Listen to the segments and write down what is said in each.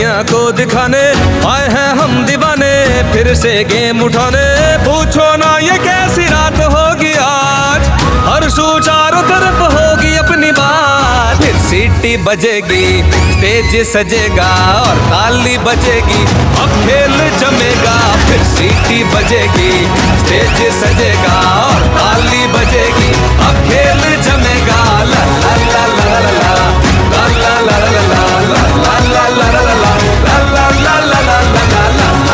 दुनिया को दिखाने आए हैं हम दीवाने, फिर से गेम उठाने। पूछो ना ये कैसी रात होगी आज, हर सू चारों तरफ होगी अपनी बात। फिर सीटी बजेगी, स्टेज सजेगा और ताली बजेगी, अब खेल जमेगा। फिर सीटी बजेगी, स्टेज सजेगा और ताली बजेगी, अब खेल जमेगा। ला ला ला ला ला ला ला ला ला ला ला ला ला ला ला ला ला ला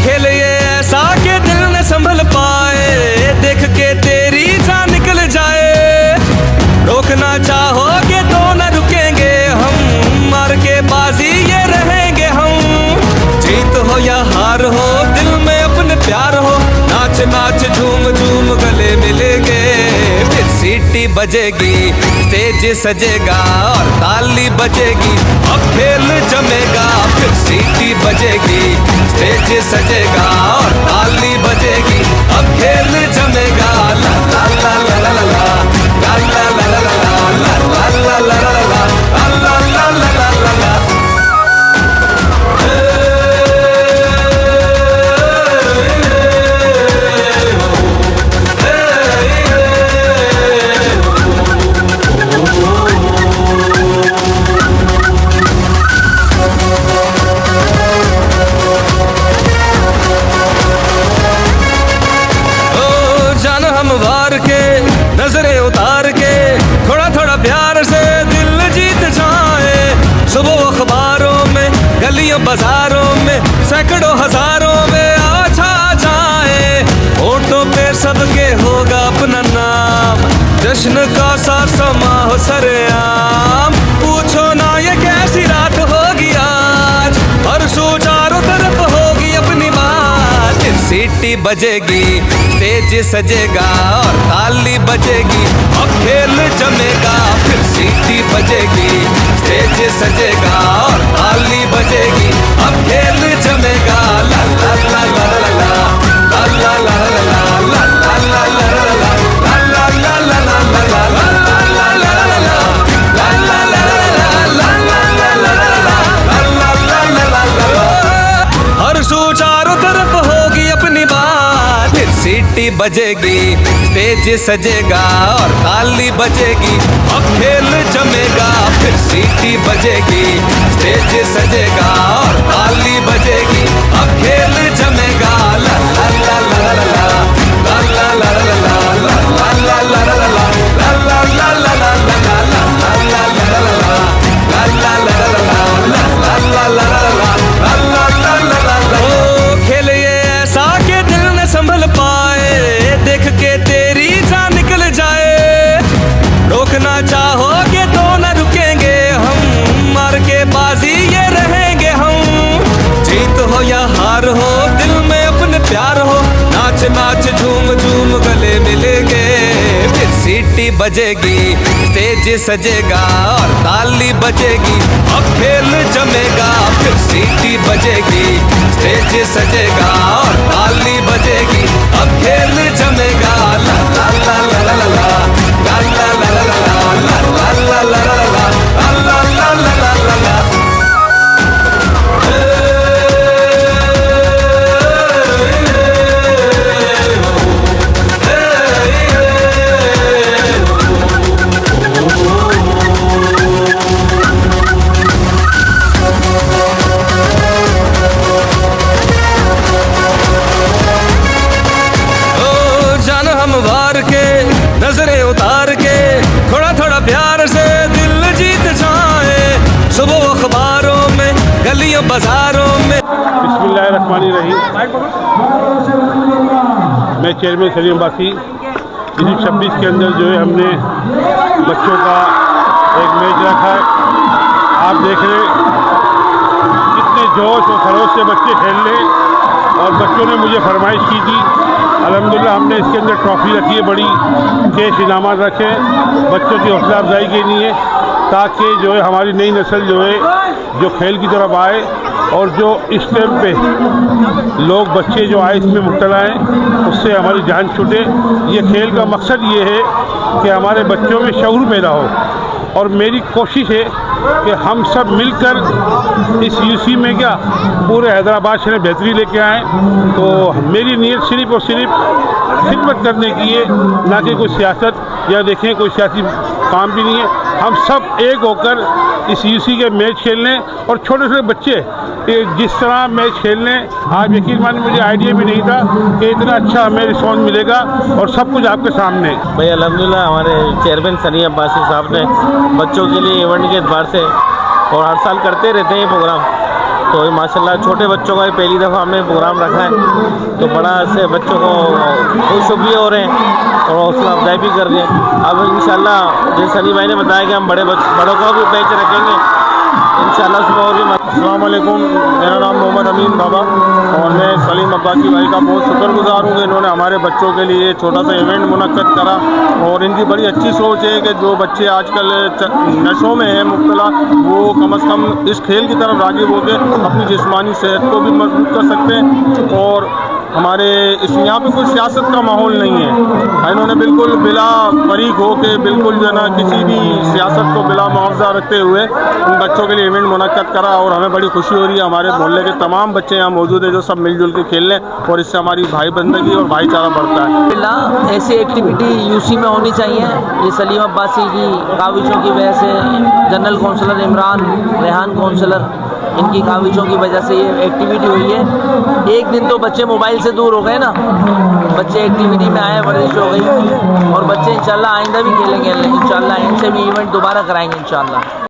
खेल ये ऐसा के दिल न संभल पाए, देख के तेरी जान निकल जाए। रोकना चाहोगे तो न रुकेंगे हम, मार के बाजी ये रहेंगे हम। जीत हो या हार हो, दिल में अपने प्यार हो, नाच नाच झूम झूम गले मिलेंगे। फिर सीटी बजेगी, स्टेज सजेगा और ताली बजेगी, अब खेल जमेगा। फिर सीटी बजेगी, स्टेज सजेगा और ताली बजेगी, अब खेल जमेगा। ला ला ला ला ला ला ला ला ला ला ला ला ला ला ला ला नजरें उतार के थोड़ा थोड़ा प्यार से दिल जीत जाए। सुबह अखबारों में, गलियों बाजारों में, सैकड़ों हजारों में छा जाए। होठों पे सबके होगा अपना नाम, जश्न का सा समा हो सरेआम। पूछो ना ये कैसी रात होगी आज, हर सू चारों तरफ होगी अपनी बात। सीटी बजेगी, स्टेज सजेगा और ताली बजेगी, अब खेल जमेगा। फिर सीटी बजेगी, स्टेज सजेगा और ताली बजेगी, अब खेल जमेगा। ला ला ला ला ला ला ला ला ला ला ला ला हर सू चारों तरफ होगी अपनी बात। फिर सीटी बजेगी, स्टेज सजेगा और ताली बजेगी, अब खेल जमेगा। फिर सीटी बजेगी, स्टेज सजेगा और ताली बजेगी, अब खेल जमेगा। ला ला ला ला ला ला ला ला ला ला ला ला ला ला खेल ये ऐसा के दिल न संभल पाए, देख के तेरी जान निकल जाए। रोकना चाहोगे तो न रुकेंगे हम, मार के बाजी ये रहेंगे हम। जीत हो या हार हो, दिल में अपने प्यार हो, नाच नाच झूम झूम गले मिलेंगे। फिर सीटी बजेगी, स्टेज सजेगा और ताली बजेगी, अब खेल जमेगा। फिर सीटी बजेगी, स्टेज सजेगा और ताली बजेगी, अब खेल जमेगा। ला ला ला ला ला ला ला ला ला ला ला ला ला ला ला नजरें उतार के थोड़ा थोड़ा प्यार से दिल जीत जाए। सुबह अखबारों में, गलियों बाजारों में। बिस्मिल्लाहिर्रहमानिर्रहीम। मैं चेयरमैन सलीम अब्बासी। इसी 26 के अंदर जो है हमने बच्चों का एक मैच रखा है। आप देख रहे कितने जोश और खरोश से बच्चे खेल रहे, और बच्चों ने मुझे फरमाइश की थी। अल्हम्दुलिल्लाह हमने इसके अंदर ट्रॉफ़ी रखी है, बड़ी कैश इनामात रखे, बच्चों की हौसला अफजाई के लिए, ताकि जो है हमारी नई नस्ल जो है जो खेल की तरफ आए और जो इस टाइम पे लोग बच्चे जो आए इसमें मुब्तला हैं उससे हमारी जान छूटे। ये खेल का मकसद ये है कि हमारे बच्चों में शऊर पैदा हो, और मेरी कोशिश है कि हम सब मिलकर इस यूसी में क्या पूरे हैदराबाद शहर में बेहतरी लेके आएँ। तो मेरी नीयत सिर्फ़ और सिर्फ खिदमत करने की है, ना कि कोई सियासत या देखें कोई सियासी काम भी नहीं है। हम सब एक होकर इस यूसी के मैच खेलने, और छोटे छोटे बच्चे जिस तरह मैच खेलने, आज यकीन मानिए मुझे आइडिया भी नहीं था कि इतना अच्छा हमें रिस्पॉन्स मिलेगा, और सब कुछ आपके सामने। भाई अल्हम्दुलिल्लाह हमारे चेयरमैन सनी अब्बासी साहब ने बच्चों के लिए इवेंट के एतबार से और हर साल करते रहते हैं ये प्रोग्राम, तो ये माशाल्लाह छोटे बच्चों का ये पहली दफ़ा हमने प्रोग्राम रखा है, तो बड़ा से बच्चों को खुश भी हो रहे हैं और हौसला अफजाई भी कर रहे हैं। अब इंशाल्लाह जैसे सनी भाई ने बताया कि हम बड़ों का भी बैच रखेंगे इंशाल्लाह सुबह और भी। अस्सलाम वालेकुम, मेरा नाम मोहम्मद अमीन बाबा, और मैं सलीम अब्बासी भाई का बहुत शुक्रगुजार हूँ कि इन्होंने हमारे बच्चों के लिए छोटा सा इवेंट मुनक्कद करा। और इनकी बड़ी अच्छी सोच है कि जो बच्चे आजकल नशों में हैं मुब्तला, वो कम से कम इस खेल की तरफ राग़िब होकर अपनी जिस्मानी सेहत को भी मजबूत कर सकते हैं। और हमारे इस यहाँ पे कोई सियासत का माहौल नहीं है। इन्होंने बिल्कुल बिला फरीक हो के बिल्कुल जो है ना किसी भी सियासत को बिला मुआवजा रखते हुए उन बच्चों के लिए इवेंट मुनक्कद करा, और हमें बड़ी खुशी हो रही है। हमारे मोहल्ले के तमाम बच्चे यहाँ मौजूद हैं जो सब मिलजुल के खेल लें, और इससे हमारी भाई बंदगी और भाईचारा बढ़ता है। ऐसी एक्टिविटी यूसी में होनी चाहिए। ये सलीम अब्बासी की काविशों की वजह से, general counsellor Imran Rehan counsellor, इनकी काविशों की वजह से ये एक्टिविटी हुई है। एक दिन तो बच्चे मोबाइल से दूर हो गए ना, बच्चे एक्टिविटी में आए, वर्जिश हो गई, और बच्चे इंशाल्लाह आइंदा भी खेलेंगे इंशाल्लाह। इनसे भी इवेंट दोबारा कराएंगे इंशाल्लाह।